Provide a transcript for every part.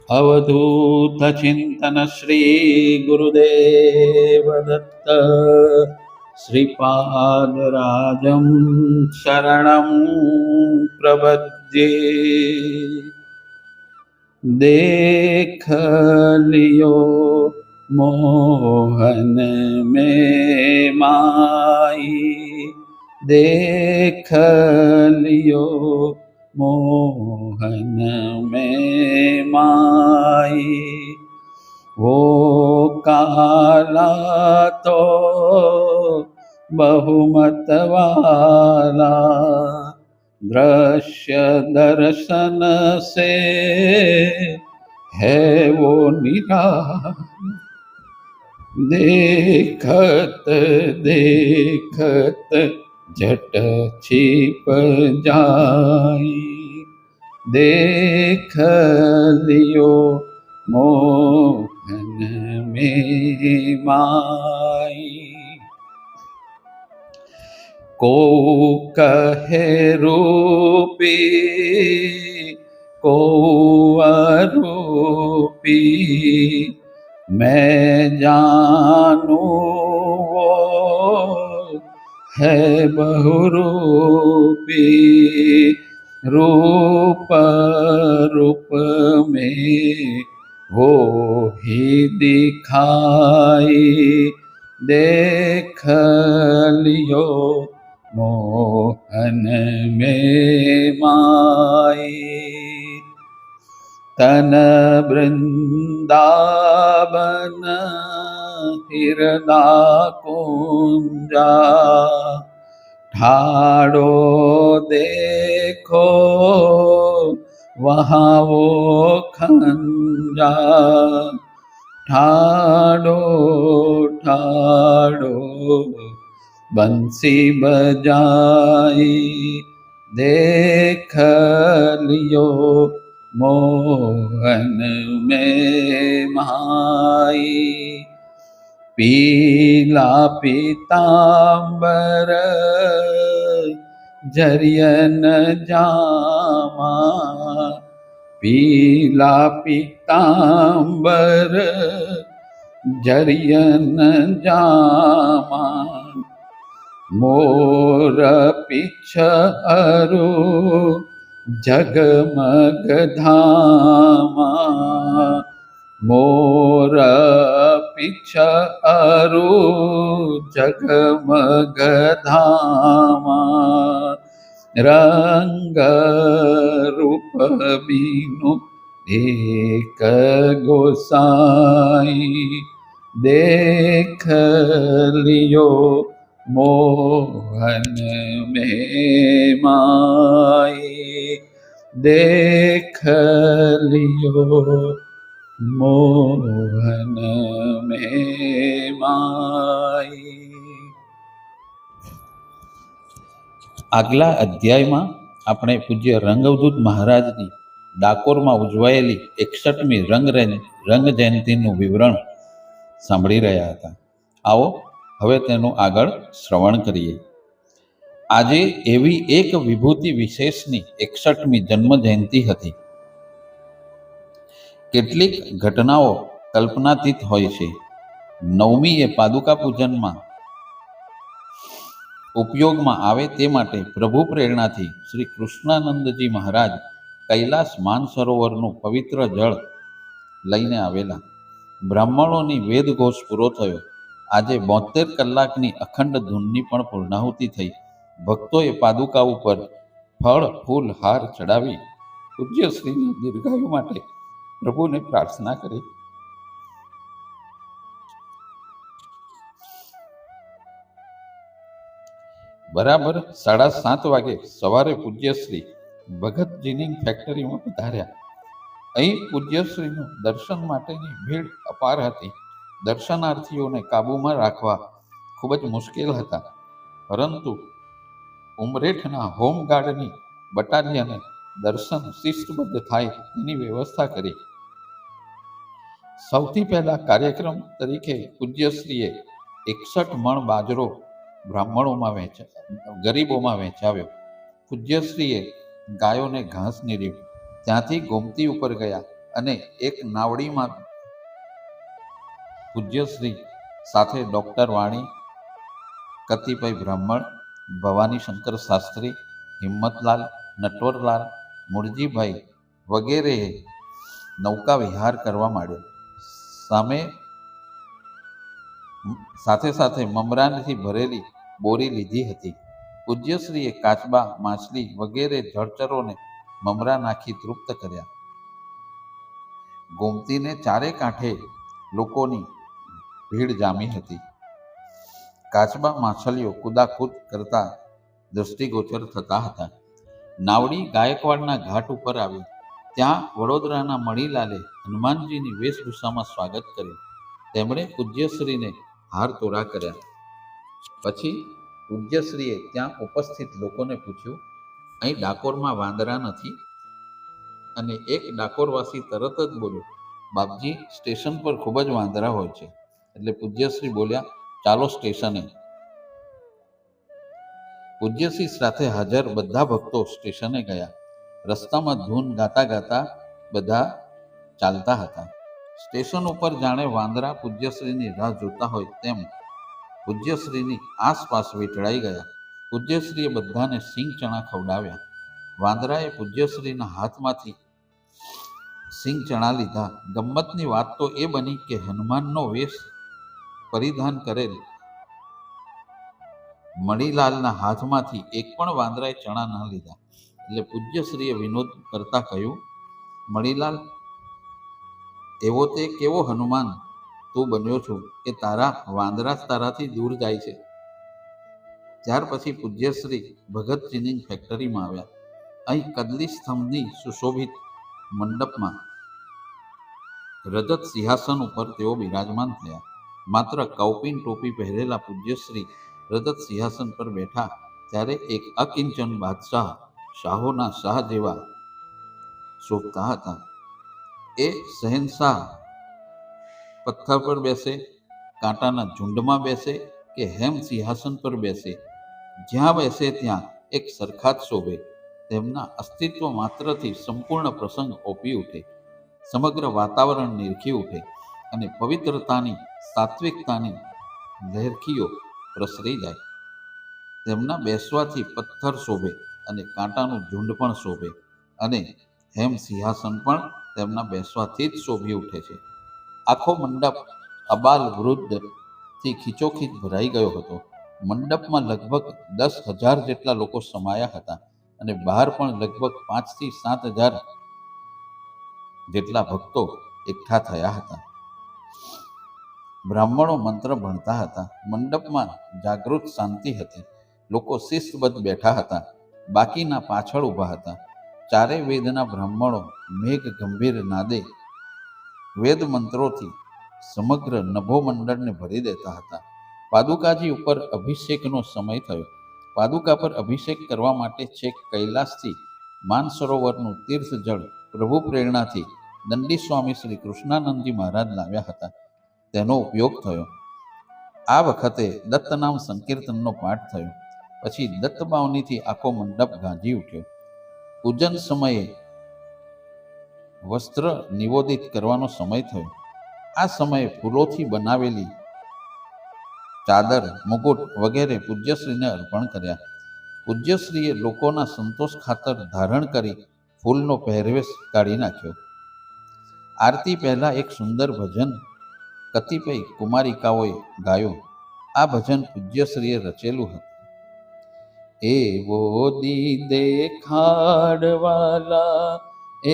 अवधूत चिंतन श्री गुरुदेव दत्त श्रीपाद राजं शरणं प्रपद्ये। देख लियो मोहन में माई, देख लियो मोहन में माई। वो काला तो बहुमत वाला, दृश्य दर्शन से है वो निराला। देखत देखत झट छिप जाई, देख लियो मोहन में माई। को कहे रूपी को अरूपी, मैं जानू वो है बहुरूपी। रूप रूप में वो ही दिखाई, देख लियो मोहन में माई। तन वृंदावन हृदय कुंजा, ठाड़ो देखो वहाँ वो खंजा। ठाड़ो ठाड़ो बंसी बजाई, देख लियो मोहन में माई। पीला पीतांबर जरियन जामा, पीला पीतांबर जरियन जामा। मोर पीछ अरु जगमग धामा, मोर पीछ अरु जगमग धामा। रंग रूप बीनु एक गोसाई, देख लियो मोहन में माई। देख लियो मोहन में माई। આગલા અધ્યાયમાં આપણે પૂજ્ય રંગવદૂત મહારાજની ડાકોરમાં ઉજવાયેલી 61મી રંગ જયંતિનું વિવરણ સાંભળી રહ્યા હતા. આવો હવે તેનું આગળ શ્રવણ કરીએ. આજે એવી એક વિભૂતિ વિશેષની 61મી જન્મ જયંતિ હતી. કેટલીક ઘટનાઓ કલ્પનાતીત હોય છે. 9મી એ પાદુકા પૂજનમાં ઉપયોગમાં આવે તે માટે પ્રભુ પ્રેરણાથી શ્રી કૃષ્ણાનંદજી મહારાજ કૈલાસ માનસરોવરનું પવિત્ર જળ લઈને આવેલા. બ્રાહ્મણોની વેદઘોષ પૂરો થયો. આજે 72 કલાકની અખંડ ધૂનની પણ પૂર્ણાહુતિ થઈ. ભક્તોએ પાદુકા ઉપર ફળ ફૂલ હાર ચડાવી પૂજ્ય શ્રીના દીર્ઘાયુ માટે પ્રભુને પ્રાર્થના કરી. બરાબર 7:30 વાગે સવારે પૂજ્યશ્રી ભગતજીની ફેક્ટરીમાં પધાર્યા. અહીં પૂજ્યશ્રીનું દર્શન માટેની ભીડ અપાર હતી. દર્શનાર્થીઓને કાબૂમાં રાખવા ખૂબ જ મુશ્કેલ હતા, પરંતુ ઉમરેઠના હોમગાર્ડની બટાલિયને દર્શન શિસ્તબદ્ધ થાય તેની વ્યવસ્થા કરી. સૌથી પહેલા કાર્યક્રમ તરીકે પૂજ્યશ્રીએ 61 મણ બાજરો ગરીબોમાં વહેંચાવ્યો. પૂજ્યશ્રીએ ગાયોને ઘાસ નીર્યું. ત્યાંથી ગોમતી ઉપર ગયા અને એક નાવડીમાં પૂજ્યશ્રી સાથે ડૉક્ટર વાણી, કતિપય બ્રાહ્મણ, ભવાની શંકર શાસ્ત્રી, હિંમતલાલ, નટવરલાલ, મૂળજીભાઈ વગેરેએ નૌકા વિહાર કરવા માંડ્યો. સાથે સાથે મમરાથી ભરેલી બોરી લીધી હતી. પૂજ્યશ્રીએ કાચબા, માછલી વગેરે જળચરોને મમરા નાખી તૃપ્ત કર્યા. ગોમતીને ચારે કાંઠે લોકોની ભીડ જામી હતી. કાચબા, માછલીઓ કૂદાકૂદ કરતા દૃષ્ટિગોચર થતા હતા. નાવડી ગાયકવાડના ઘાટ ઉપર આવી. ત્યાં વડોદરાના મણિલાલે હનુમાનજીની વેશભૂષામાં સ્વાગત કર્યું. તેમણે પૂજ્યશ્રીને હાર તોરા કર્યા. પછી પૂજ્યશ્રીએ ત્યાં ઉપસ્થિત લોકોને પૂછ્યું, અહીં ડાકોરમાં વાંદરા નથી? અને એક ડાકોરવાસી તરત જ બોલ્યો, બાપજી, સ્ટેશન પર ખૂબ જ વાંદરા હોય છે. એટલે પૂજ્યશ્રી બોલ્યા, ચાલો સ્ટેશને. પૂજ્યશ્રી સાથે હાજર બધા ભક્તો સ્ટેશને ગયા. રસ્તામાં ધૂન ગાતા ગાતા બધા ચાલતા હતા. સ્ટેશન ઉપર જાણે વાંદરા પૂજ્યશ્રીની રાહ જોતા હોય તેમ પૂજ્યશ્રીની આસપાસ વીંટળાઈ ગયા. પૂજ્યશ્રીએ બધાને સિંગ ચણા ખવડાવ્યા. વાંદરાએ પૂજ્યશ્રીના હાથમાંથી સિંગ ચણા લીધા. ગમ્મતની વાત તો એ બની કે હનુમાનનો વેશ પરિધાન કરેલ મણિલાલના હાથમાંથી એક પણ વાંદરાએ ચણા ન લીધા. એટલે પૂજ્યશ્રીએ વિનોદ કરતા કહ્યું, મણિલાલ, એવો તે કેવો હનુમાન તું બન્યો છું કે તારા વાંદરા તારાથી દૂર જાય છે? ત્યાર પછી પૂજ્યશ્રી ભગત ચીનિંગ ફેક્ટરીમાં આવ્યા. અહીં કદલી સ્તંભની સુશોભિત મંડપમાં રજત સિંહાસન ઉપર તેઓ બિરાજમાન થયા. માત્ર કૌપીન ટોપી પહેરેલા પૂજ્યશ્રી રજત સિંહાસન પર બેઠા ત્યારે એક અકિંચન બાદશાહ, શાહોના શાહ જેવા શોભતા હતા. એ શહેનશાહ પથ્થર પર બેસે, કાંટાના ઝુંડમાં બેસે કે હેમ સિંહાસન પર બેસે, જ્યાં બેસે ત્યાં એક સરખા જ શોભે. તેમના અસ્તિત્વ માત્રથી સંપૂર્ણ પ્રસંગ ઓપી ઉઠે, સમગ્ર વાતાવરણ નિરખી ઉઠે અને પવિત્રતાની, સાત્વિકતાની લહેરખીઓ પ્રસરી જાય. તેમના બેસવાથી પથ્થર શોભે અને કાંટાનું ઝુંડ પણ શોભે અને હેમ સિંહાસન પણ તેમના બેસવાથી જ શોભી ઉઠે છે. આખો મંડપ અબાલ વૃદ્ધથી ખીચોખીચ ભરાઈ ગયો હતો. મંડપમાં લગભગ 10,000 જેટલા લોકો સમાયા હતા અને બહાર પણ લગભગ 5,000 થી 7,000 જેટલા ભક્તો એકઠા થયા હતા. બ્રાહ્મણો મંત્ર ભણતા હતા. મંડપમાં જાગૃત શાંતિ હતી. લોકો શિસ્તબદ્ધ બેઠા હતા, બાકીના પાછળ ઊભા હતા. ચારે વેદના બ્રાહ્મણો મેઘ ગંભીર નાદે વેદ મંત્રોથી સમગ્ર નભો મંડળને ભરી દેતા હતા. પાદુકાજી ઉપર અભિષેકનો સમય થયો. પાદુકા પર અભિષેક કરવા માટે છેક કૈલાસથી માનસરોવરનું તીર્થ જળ પ્રભુ પ્રેરણાથી દંડી સ્વામી શ્રી કૃષ્ણાનંદજી મહારાજ લાવ્યા હતા. તેનો ઉપયોગ થયો. આ વખતે દત્તનામ સંકીર્તનનો પાઠ થયો. પછી દત્તબાવનીથી આખો મંડપ ગાંજી ઉઠ્યો. પૂજન સમયે વસ્ત્ર નિવેદિત કરવાનો સમય થયો. આ સમયે ફૂલોથી બનાવેલી ચાદર, મુકુટ વગેરે પૂજ્યશ્રીને અર્પણ કર્યા. પૂજ્યશ્રીએ લોકોના સંતોષ ખાતર ધારણ કરી ફૂલનો પહેરવેશ કાઢી નાખ્યો. આરતી પહેલા એક સુંદર ભજન કતિપય કુમારિકાઓએ ગાયું. આ ભજન પૂજ્યશ્રીએ રચેલું હતું. એવો દી દેખાડવાલા,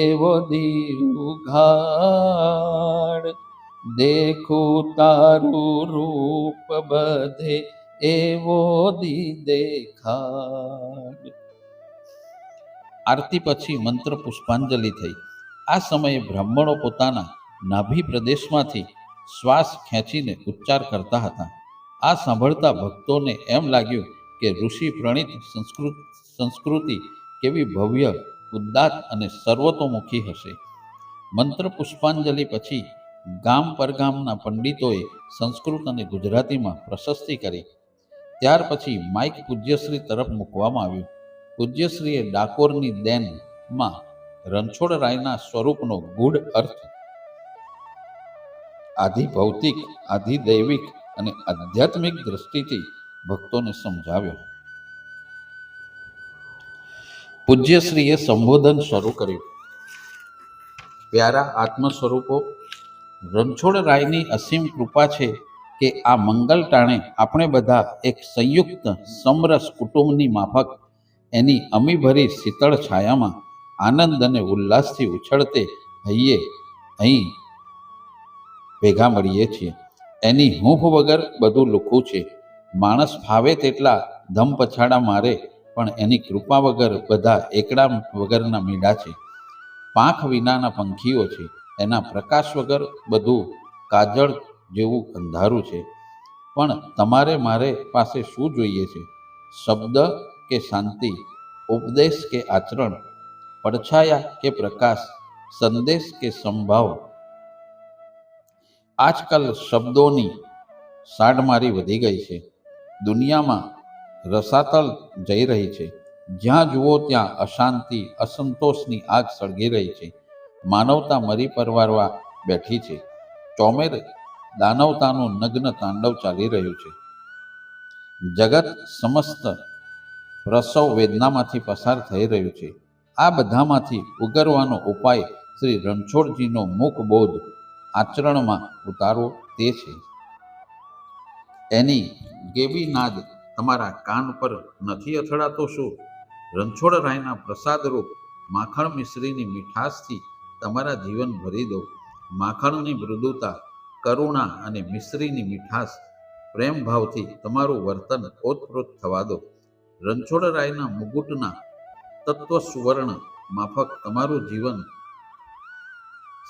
એવો દી ઉઘાડ, દેખું તારું રૂપ બધે, એવો દી દેખાડ. આરતી પછી મંત્ર પુષ્પાંજલિ થઈ. આ સમયે બ્રાહ્મણો પોતાના નાભી પ્રદેશમાંથી શ્વાસ ખેંચીને ઉચ્ચાર કરતા હતા. આ સાંભળતા ભક્તોને એમ લાગ્યું કે ઋષિ પ્રણીત સંસ્કૃતિ કેવી ભવ્ય, ઉદાત્ત અને સર્વતોમુખી હશે. મંત્ર પુષ્પાંજલિ પછી ગામ પરગામના પંડિતોએ સંસ્કૃત અને ગુજરાતીમાં પ્રશસ્તિ કરી. ત્યાર પછી માઇક પૂજ્યશ્રી તરફ મૂકવામાં આવ્યું. પૂજ્યશ્રીએ ડાકોરની દેનમાં રણછોડરાયના સ્વરૂપનો ગૂઢ અર્થ આધિ ભૌતિક, આધિ દૈવિક અને આધ્યાત્મિક દ્રષ્ટિથી ભક્તોને સમજાવ્યો. પૂજ્યશ્રીએ સંબોધન શરૂ કર્યું. પ્યારા આત્મ સ્વરૂપો, રણછોડરાયની અસીમ કૃપા છે કે આ મંગલ ટાણે આપણે બધા એક સંયુક્ત સમરસ કુટુંબની માફક એની અમીભરી શીતળ છાયામાં આનંદ અને ઉલ્લાસથી ઉછળતે હૈયે અહીં ભેગા મળીએ છીએ. એની હૂંફ વગર બધું લુખું છે. માણસ ફાવે તેટલા ધમ પછાડા મારે, પણ એની કૃપા વગર બધા એકડા વગરના મીંડા છે. પાંખ વિનાના પંખીઓ છે. એના પ્રકાશ વગર બધું કાજળ જેવું અંધારું છે. પણ તમારે મારે પાસે શું જોઈએ છે? શબ્દ કે શાંતિ, ઉપદેશ કે આચરણ, પડછાયા કે પ્રકાશ, સંદેશ કે સંભાવ? આજકાલ શબ્દોની સાડમારી વધી ગઈ છે. દુનિયામાં રસાતલ જઈ રહી છે. જ્યાં જુઓ ત્યાં અશાંતિ, અસંતોષની આગ સળગી રહી છે. માનવતા મરી પરવારવા બેઠી છે. ચોમેર દાનવતાનું નગ્ન તાંડવ ચાલી રહ્યું છે. જગત સમસ્ત પ્રસવ વેદનામાંથી પસાર થઈ રહ્યું છે. આ બધામાંથી ઉગરવાનો ઉપાય શ્રી રણછોડજીનો મુખબોધ આચરણમાં ઉતારવો તે છે. એની ગેબી નાદ તમારા કાન પર નથી અથડાતો શું? રણછોડરાયના પ્રસાદરૂપ માખણ મિશ્રીની મીઠાશથી તમારા જીવન ભરી દો. માખણની મૃદુતા, કરુણા અને મિશ્રીની મીઠાશ, પ્રેમ ભાવથી તમારું વર્તન ઓતપ્રોત થવા દો. રણછોડરાયના મુગુટના તત્વ સુવર્ણ માફક તમારું જીવન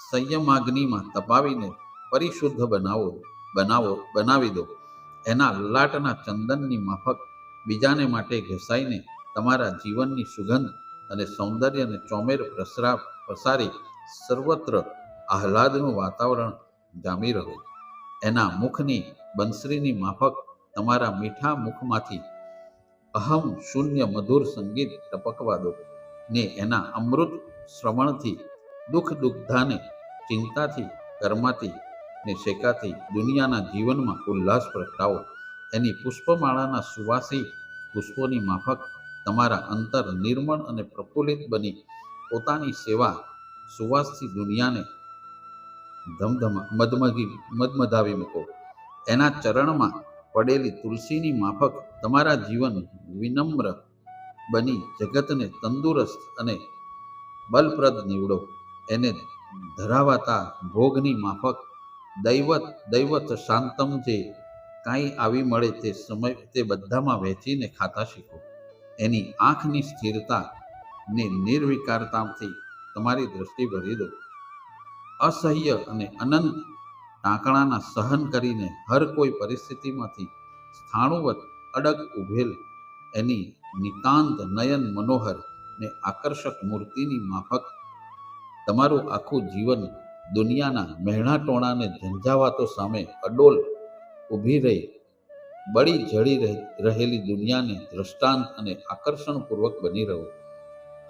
સંયમાગ્નિમાં તપાવીને પરિશુદ્ધ બનાવી દો. એના લલાટના ચંદનની માફક બીજાને માટે ઘસાઈને તમારા જીવનની સુગંધ અને સૌંદર્યને ચોમેર પ્રસારી સર્વત્ર આહલાદનું વાતાવરણ જામી રહો. એના મુખની બંસરીની માફક તમારા મીઠા મુખમાંથી અહમ શૂન્ય મધુર સંગીત ટપકવા દો ને એના અમૃત શ્રવણથી દુઃખદાને ચિંતાથી કરમાતી ને શેકાતી દુનિયાના જીવનમાં ઉલ્લાસ પ્રગટાવો. એની પુષ્પમાળાના સુવાસી પુષ્પોની માફક તમારા અંતર નિર્મળ અને પ્રફુલ્લિત બની પોતાની સેવા સુવાસથી દુનિયાને મધમધાવી મૂકો. એના ચરણમાં પડેલી તુલસીની માફક તમારા જીવન વિનમ્ર બની જગતને તંદુરસ્ત અને બલપ્રદ નીવડો. એને ધરાવાતા ભોગની માફક દૈવત શાંતમ જે કાંઈ આવી મળે તે બધામાં વહેંચીને ખાતા શીખો. એની આંખની સ્થિરતા ને નિર્વિકારતાથી તમારી દ્રષ્ટિ ભરી દો. અસહ્ય અને અનંત ટાંકણાના સહન કરીને હર કોઈ પરિસ્થિતિમાંથી સ્થાણુવત અડગ ઉભેલ એની નિતાંત નયન મનોહર ને આકર્ષક મૂર્તિની માફક તમારું આખું જીવન દુનિયાના મહેણા ટોણાને ઝંઝાવાતો સામે અડોલ ઊભી રહી બળી જળી રહેલી દુનિયાને દ્રષ્ટાંત અને આકર્ષણપૂર્વક બની રહો.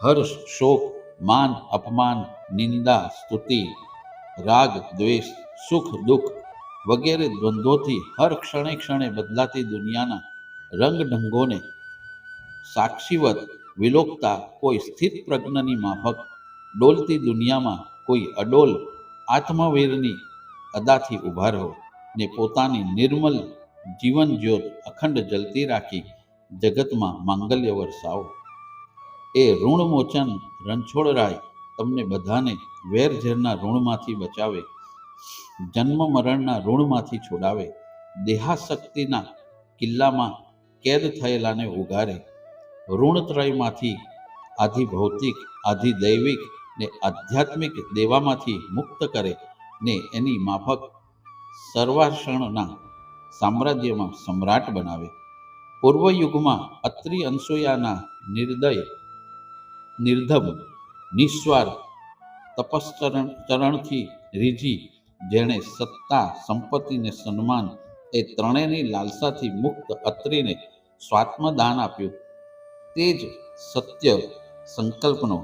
હર્ષ, શોક, માન, અપમાન, નિંદા, સ્તુતિ, રાગ, દ્વેષ, સુખ, દુઃખ વગેરે દ્વંદ્વોથી હર ક્ષણે ક્ષણે બદલાતી દુનિયાના રંગઢંગોને સાક્ષીવત વિલોકતા કોઈ સ્થિત પ્રજ્ઞની માફક ડોલતી દુનિયામાં કોઈ અડોલ આત્મવીરની અદાથી ઊભા રહો ને પોતાની નિર્મલ જીવન જ્યોત અખંડ જલતી રાખી જગતમાં માંગલ્ય વરસાવો. એ ઋણમોચન રણછોડરાય તમને બધાને વેરઝેરના ઋણમાંથી બચાવે, જન્મ મરણના ઋણમાંથી છોડાવે, દેહાશક્તિના કિલ્લામાં કેદ થયેલાને ઉગારે, ઋણત્રયમાંથી આધિ ભૌતિક, આધિ દૈવિક ને આધ્યાત્મિક દેવામાંથી મુક્ત કરે ને એની માફક સર્વાસણના સામ્રાજ્યમાં સમ્રાટ બનાવે. પૂર્વયુગમાં અત્રિ અનસૂયાના નિર્ધમ નિસ્વાર્થ તપશ્ચરણથી રીઝી જેણે સત્તા, સંપત્તિ ને સન્માન એ ત્રણેયની લાલસાથી મુક્ત અત્રિને સ્વાત્મદાન આપ્યું, તે જ સત્ય સંકલ્પનો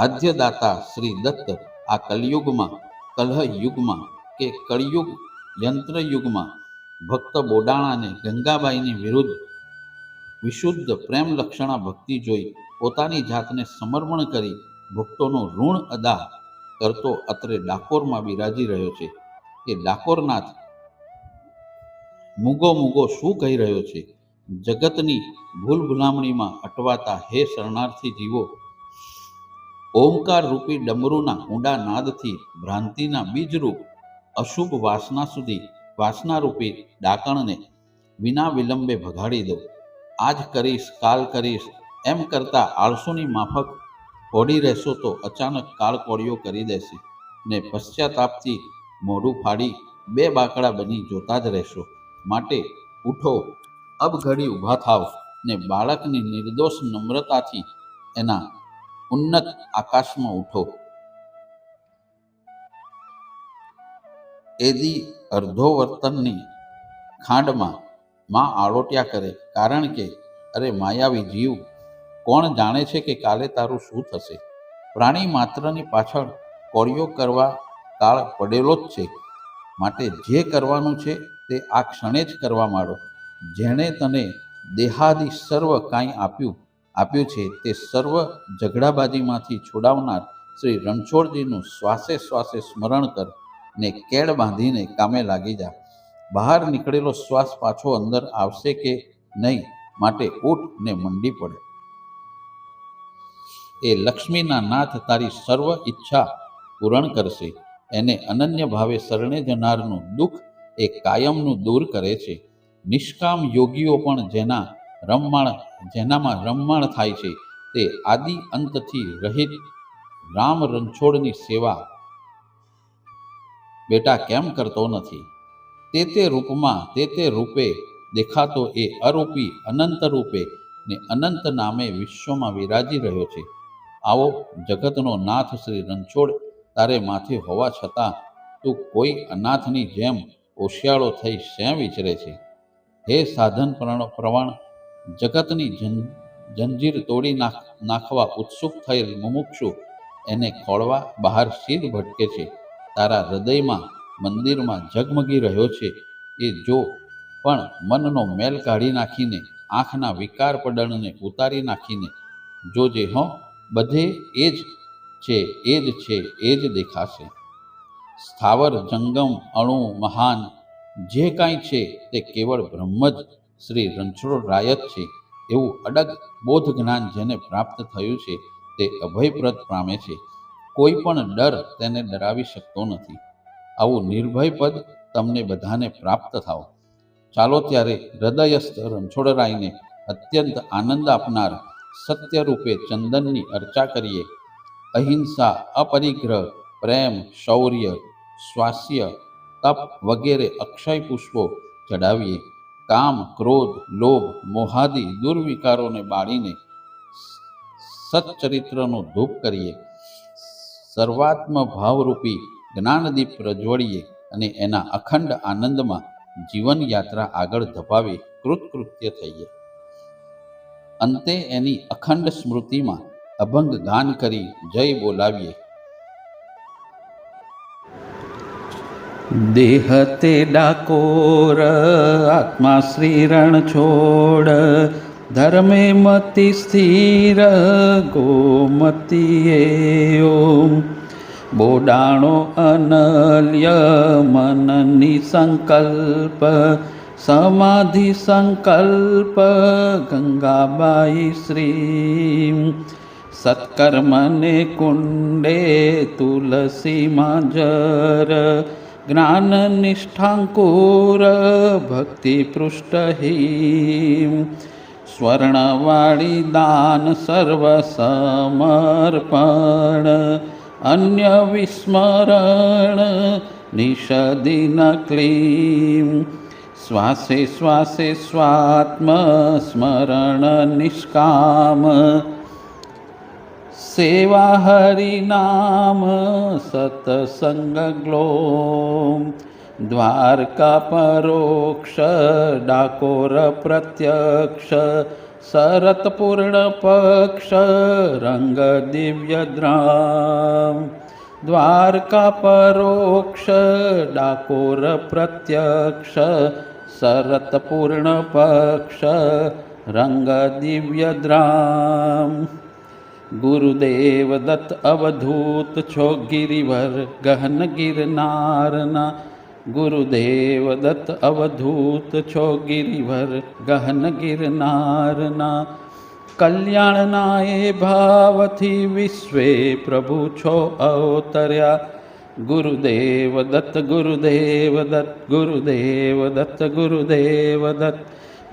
આદ્યદાતા શ્રી દત્ત આ કલયુગમાં, કલહયુગમાં કે કળિયુગ યંત્રયુગમાં ભક્ત બોડાણાને ગંગાબાઈની વિરુદ્ધ વિશુદ્ધ પ્રેમ લક્ષણા ભક્તિ જોઈ પોતાની જાતને સમર્પણ કરી ભક્તોનું ઋણ અદા કરતો અત્રે ડાકોરમાં બિરાજી રહ્યો છે. એ ડાકોરનાથ મૂગો મૂગો શું કહી રહ્યો છે? જગતની ભૂલ ભૂલામણીમાં અટવાતા હે શરણાર્થી જીવો, ઓમકાર રૂપી ડમરૂના ઊંડા નાદથી ભ્રાંતિના બીજરૂપ અશુભ વાસના સુધી વાસનારૂપી ડાકણને વિના વિલંબે ભગાડી દો. આજ કરીશ, કાલ કરીશ એમ કરતા આળસુની માફક ઓડી રહેશો તો અચાનક કાળ કોળીઓ કરી દેશે ને પશ્ચાતાપથી મોઢું ફાડી બે બાકડા બની જોતા જ રહેશો. માટે ઉઠો, અબઘડી ઊભા થાવ ને બાળકની નિર્દોષ નમ્રતાથી એના ઉન્નત આકાશમાં ઉઠો. એદી અર્ધોવર્તનની ખાંડમાં માં આળોટ્યા કરે, કારણ કે અરે માયાવી જીવ, કોણ જાણે છે કે કાલે તારું શું થશે? પ્રાણી માત્રની પાછળ કોળીઓ કરવા કાળ પડેલો જ છે. માટે જે કરવાનું છે તે આ ક્ષણે જ કરવા માંડો. જેણે તને દેહાદિ સર્વ કાંઈ આપ્યું છે તે સર્વ ઝઘડાબાજીમાંથી છોડાવનાર શ્રી રણછોડજીનું શ્વાસે શ્વાસે સ્મરણ કર ને કેળ બાંધીને કામે લાગી જા. બહાર નીકળેલો શ્વાસ પાછો અંદર આવશે કે નહીં, માટે ઊઠ ને મંડી પડ. એ લક્ષ્મીના નાથ તારી સર્વ ઈચ્છા પૂરણ કરશે. એને અનન્ય ભાવે શરણે જનારનું દુઃખ એ કાયમનું દૂર કરે છે. નિષ્કામ યોગીઓ પણ જેનામાં રમમાણ થાય છે તે આદિ અંતથી રહિત રામ રણછોડની સેવા બેટા કેમ કરતો નથી? તે રૂપમાં તે રૂપે દેખાતો એ અરૂપી અનંત રૂપે ને અનંત નામે વિશ્વમાં વિરાજી રહ્યો છે. આવો જગતનો નાથ શ્રી રણછોડ તારે માથે હોવા છતાં તું કોઈ અનાથની જેમ ઓશિયાળો થઈ શેમ વિચરે છે? હે સાધન પ્રવણ, જગતની જંજીર તોડી નાખવા ઉત્સુક થયેલ મુમુક્ષુ એને ખોળવા બહાર શીર ભટકે છે. તારા હૃદયમાં મંદિરમાં ઝગમગી રહ્યો છે એ જો, પણ મનનો મેલ કાઢી નાખીને આંખના વિકાર પડણને ઉતારી નાખીને જોજે હો, બધે એ જ છે, એ જ છે, એ જ દેખાશે. સ્થાવર જંગમ અણુ મહાન જે કાંઈ છે તે કેવળ બ્રહ્મ જ શ્રી રણછોડરાય જ છે. એવું અડગ બોધ જ્ઞાન જેને પ્રાપ્ત થયું છે તે અભયપ્રદ પામે છે. કોઈ પણ ડર તેને ડરાવી શકતો નથી. આવું નિર્ભય પદ તમને બધાને પ્રાપ્ત થાવ. ચાલો ત્યારે હૃદયસ્થ રણછોડરાયને અત્યંત આનંદ આપનાર સત્યરૂપે ચંદનની અર્ચા કરીએ. અહિંસા, અપરિગ્રહ, પ્રેમ, શૌર્ય, સ્વાસ્ય, તપ વગેરે અક્ષય પુષ્પો ચડાવીએ. કામ, ક્રોધ, લોભ, મોહાદિ દુર્વિકારોને બાળીને સચ્ચરિત્રનો ધૂપ કરીએ. સર્વાત્મ ભાવરૂપી જ્ઞાનદીપ પ્રજ્વળીએ અને એના અખંડ આનંદમાં જીવન યાત્રા આગળ ધપાવી કૃતકૃત્ય થઈએ. અંતે એની અખંડ સ્મૃતિમાં અભંગ ગાન કરી જય બોલાવીએ. દેહ તે ડાકોર, આત્મા શ્રી રણછોડ, ધર્મે મતિ સ્થિર, ગોમતીએ ઓમ. બોડાણો અનલ્ય મનની સંકલ્પ, સમાધિ સંકલ્પ ગંગાબાઈ શ્રી. સત્કર્મને કુંડે તુલસી માંજર, જ્ઞાન નિષ્ઠાંકુર ભક્તિ પૃષ્ઠહીમ. સ્વર્ણવાળી દાન સર્વ સમર્પણ, અન્ય વિસ્મરણ નિષદિન ક્લીમ. શ્વાસે શ્વાસે સ્વાત્મ સ્મરણ નિષ્કામ, સેવા હરિનામ સતસંગ ગ્લોમ. દ્વારકા પરોક્ષ, ડાકોર પ્રત્યક્ષ, શરત પૂર્ણ પક્ષ રંગ દિવ્યદ્રામ દ્વારકા પરોક્ષ ડાકોર પ્રત્યક્ષ શરત પૂર્ણ પક્ષ રંગ દિવ્યદ્રામ ગુરુદેવ દત્ત અવધૂત છો ગિરિવર ગહન ગિરનારના ગુરુદેવ દત્ત અવધૂત છો ગિરિવર ગહન ગિરનારના કલ્યાણના એ ભાવથી વિશ્વે પ્રભુ છો અવતર્યા ગુરુદેવ દત્ત ગુરુદેવ દત્ત ગુરુદેવ દત્ત ગુરુદેવ દત્ત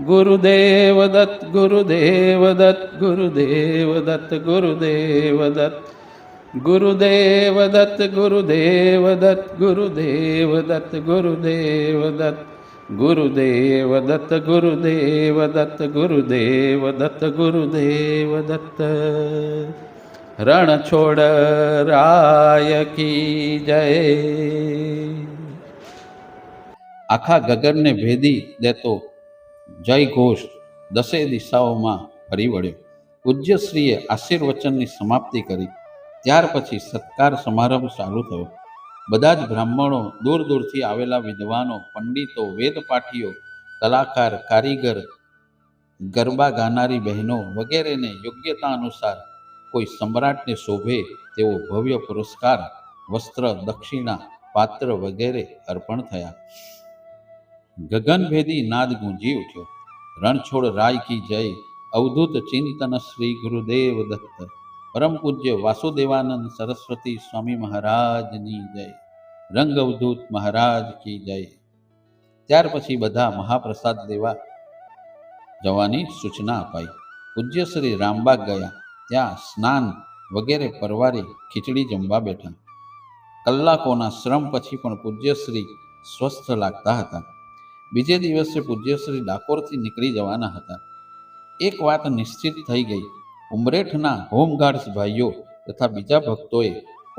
ગુરુદેવ દત્ત ગુરુદેવ દત્ત ગુરુદેવ દત્ત ગુરુદેવ દત્ત ગુરુદેવ દત્ત ગુરુદેવ દત્ત ગુરુદેવ દત્ત ગુરુદેવ દત્ત ગુરુદેવ દત્ત ગુરુદેવ દત્ત ગુરુદેવ દત્ત ગુરુદેવ દત્ત રણછોડ રાય કી જય. આખા ગગનને ભેદી દેતો જય ઘોષ દસે દિશાઓમાં ફરી વળ્યો. પૂજ્યશ્રીએ આશીર્વચનની સમાપ્તિ કરી. ત્યાર પછી સત્કાર સમારંભ ચાલુ થયો. બધા જ બ્રાહ્મણો, દૂર દૂરથી આવેલા વિદ્વાનો, પંડિતો, વેદપાઠીઓ, કલાકાર, કારીગર, ગરબા ગાનારી બહેનો વગેરેને યોગ્યતા અનુસાર કોઈ સમ્રાટને શોભે તેવો ભવ્ય પુરસ્કાર, વસ્ત્ર, દક્ષિણા, પાત્ર વગેરે અર્પણ થયા. ગગનભેદી નાદ ગુંજી ઉઠ્યો. રણછોડ રાય કી જય. અવધૂત ચિંતન શ્રી ગુરુદેવ દત્ત. પરમ પૂજ્ય વાસુદેવાનંદ સરસ્વતી સ્વામી મહારાજની જય. રંગ અવધૂત મહારાજ કી જય. ત્યાર પછી બધા મહાપ્રસાદ લેવા જવાની સૂચના અપાઈ. પૂજ્ય શ્રી રામબાગ ગયા. ત્યાં સ્નાન વગેરે પરવારી ખીચડી જમવા બેઠા. કલાકોના શ્રમ પછી પણ પૂજ્યશ્રી સ્વસ્થ લાગતા હતા. બીજે દિવસે પૂજ્યશ્રી ડાકોરથી નીકળી જવાના હતા. એક વાત નિશ્ચિત થઈ ગઈ. ઉમરેઠના હોમગાર્ડ્સ ભાઈઓ તથા બીજા ભક્તોએ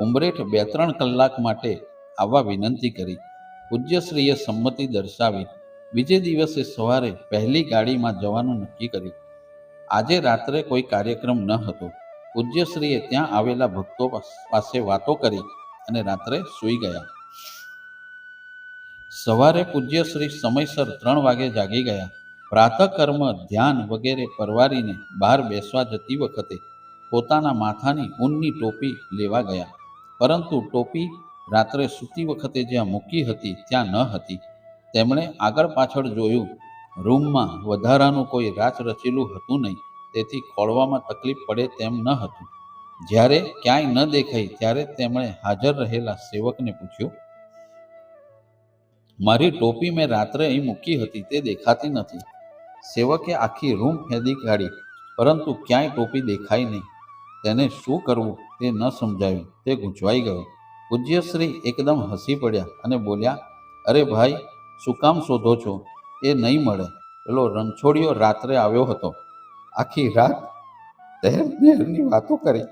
ઉમરેઠ 2-3 કલાક માટે આવવા વિનંતી કરી. પૂજ્યશ્રીએ સંમતિ દર્શાવી. બીજે દિવસે સવારે પહેલી ગાડીમાં જવાનું નક્કી કર્યું. આજે રાત્રે કોઈ કાર્યક્રમ ન હતો. પૂજ્યશ્રીએ ત્યાં આવેલા ભક્તો પાસે વાતો કરી અને રાત્રે સૂઈ ગયા. સવારે પૂજ્યશ્રી સમયસર 3 વાગે જાગી ગયા. પ્રાતઃકર્મ, ધ્યાન વગેરે પરવારીને બહાર બેસવા જતી વખતે પોતાના માથાની ઊનની ટોપી લેવા ગયા. પરંતુ ટોપી રાત્રે સૂતી વખતે જ્યાં મૂકી હતી ત્યાં ન હતી. તેમણે આગળ પાછળ જોયું. રૂમમાં વધારાનું કોઈ રાચ રચેલું હતું નહીં, તેથી ખોળવામાં તકલીફ પડે તેમ ન હતું. જ્યારે ક્યાંય ન દેખાઈ ત્યારે તેમણે હાજર રહેલા સેવકને પૂછ્યું, મારી ટોપી મેં રાત્રે અહીં મૂકી હતી, તે દેખાતી નથી. સેવકે આખી રૂમ ફેંદી કાઢી, પરંતુ ક્યાંય ટોપી દેખાઈ નહીં. તેને શું કરવું તે ન સમજાયું. તે ગૂંચવાઈ ગયો. પૂજ્યશ્રી એકદમ હસી પડ્યા અને બોલ્યા, અરે ભાઈ, શું કામ શોધો છો? એ નહીં મળે. પેલો રણછોડિયો રાત્રે આવ્યો હતો. આખી રાત તહેરની વાતો કરી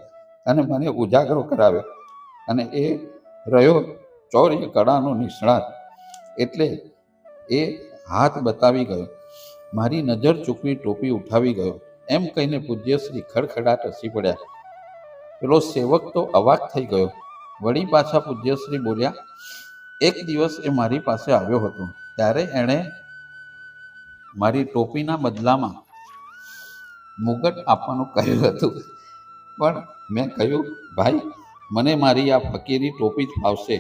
અને મને ઉજાગરો કરાવ્યો. અને એ રહ્યો ચૌર્ય કળાનો નિષ્ણાત, એટલે એ હાથ બતાવી ગયો. મારી નજર ચૂકવી ટોપી ઉઠાવી ગયો. એમ કહીને પૂજ્યશ્રી ખડખડાટ હસી પડ્યા. પેલો સેવક તો અવાક થઈ ગયો. વળી પાછા પૂજ્યશ્રી બોલ્યા, એક દિવસ એ મારી પાસે આવ્યો હતો. ત્યારે એણે મારી ટોપીના બદલામાં મુગટ આપવાનું કહ્યું હતું. પણ મેં કહ્યું, ભાઈ, મને મારી આ ફકીરી ટોપી જ ફાવશે.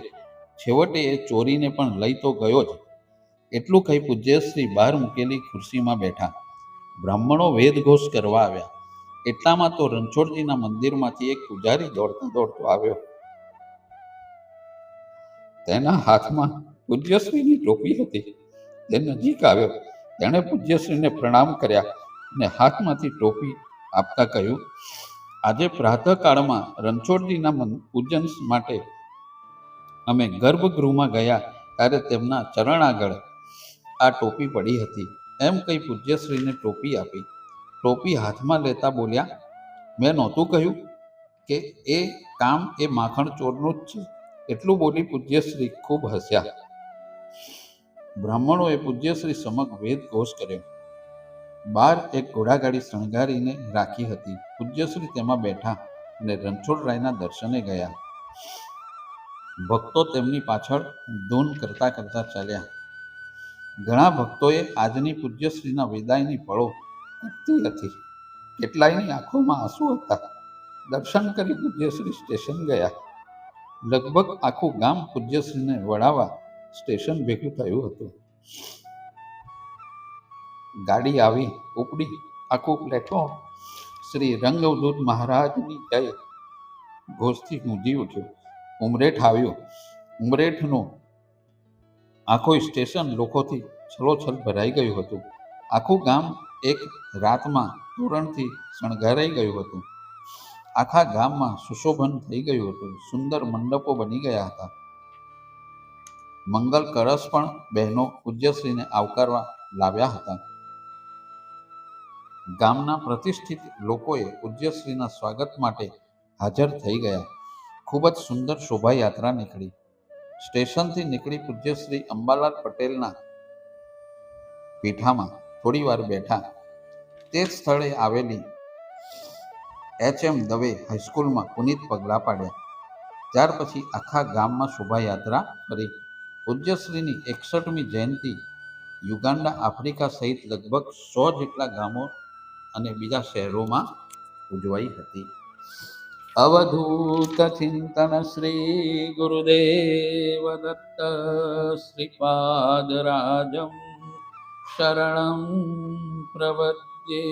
છેવટે એ ચોરીને પણ લઈ તો ગયો જ. એટલું કહી પૂજ્યશ્રી બહાર મૂકેલી ખુરશીમાં બેઠા. બ્રાહ્મણો વેદઘોષ કરવા આવ્યા. એટલામાં તો રણછોડજીના મંદિરમાંથી એક પૂજારી દોડતો આવ્યો. તેના હાથમાં પૂજ્યશ્રીની ટોપી હતી. તે નજીક આવ્યો. તેણે પૂજ્યશ્રીને પ્રણામ કર્યા અને હાથમાંથી ટોપી આપતા કહ્યું, આજે પ્રાતઃકાળમાં રણછોડજીના પૂજન માટે અમે ગર્ભગૃહમાં ગયા ત્યારે તેમના ચરણ આગળ આ ટોપી પડી હતી. એમ કહી પૂજ્યશ્રીને ટોપી આપી. ટોપી હાથમાં લેતા બોલ્યા, મેં નહોતું કહ્યું કે એ કામ એ માખણ ચોરનું જ છે? એટલું બોલી પૂજ્યશ્રી ખૂબ હસ્યા. બ્રાહ્મણોએ પૂજ્યશ્રી સમક્ષ વેદ ઘોષ કર્યો. બહાર એક ઘોડાગાડી શણગારીને રાખી હતી. પૂજ્યશ્રી તેમાં બેઠા અને રણછોડરાયના દર્શને ગયા. ભક્તો તેમની પાછળ ધૂન કરતા કરતા ચાલ્યા. ઘણા ભક્તોએ આજની પૂજ્યશ્રીના વિદાયની પળો કાઢતી હતી. કેટલાયની આંખોમાં આંસુ હતા. દર્શન કરી પૂજ્યશ્રી સ્ટેશન ગયા. લગભગ આખું ગામ પૂજ્યશ્રીને વળાવવા સ્ટેશન ભેગું થયું હતું. ગાડી આવી ઉપડી. આખું પ્લેટફોર્મ શ્રી રંગવદૂત મહારાજની જય ઘોષથી ગુંજી ઉઠ્યું. ઉમરેઠ આવ્યો. ઉમરેઠનું આખું સ્ટેશન લોકોથી છલોછલ ભરાઈ ગયું હતું. આખું ગામ એક રાતમાં તોરણથી શણગારાઈ ગયું હતું. આખા ગામમાં સુશોભન થઈ ગયું હતું. સુંદર મંડપો બની ગયા હતા. મંગલ કળશ પણ બહેનો પૂજ્યશ્રીને આવકારવા લાવ્યા હતા. ગામના પ્રતિષ્ઠિત લોકોએ પૂજ્યશ્રીના સ્વાગત માટે હાજર થઈ ગયા. ખૂબ જ સુંદર શોભાયાત્રા નીકળી. સ્ટેશનથી નીકળી પૂજ્યશ્રી અંબાલાલ પટેલના પીઠામાં થોડી વાર બેઠા. તે જ સ્થળે આવેલી HM દવે હાઈસ્કૂલમાં પુનિત પગલાં પાડ્યા. ત્યાર પછી આખા ગામમાં શોભાયાત્રા કરી. પૂજ્યશ્રીની 61મી જયંતિ યુગાન્ડા, આફ્રિકા સહિત લગભગ 100 જેટલા ગામો અને બીજા શહેરોમાં ઉજવાઈ હતી. અવધૂત ચિંતન શ્રી ગુરુદેવ દત્ત શ્રીપાદરાજમ શરણમ પ્રપદ્યે.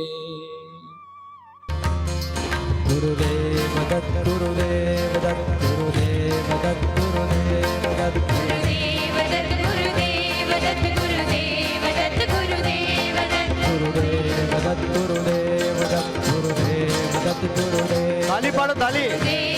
गुरुदेव दत्त गुरुदेव दत्त गुरुदेव दत्त गुरुदेव दत्त गुरुदेव दत्त गुरुदेव दत्त गुरुदेव दत्त गुरुदेव दत्त गुरुदेव दत्त गुरुदेव दत्त गुरुदेव दत्त गुरुदेव गुरुदेव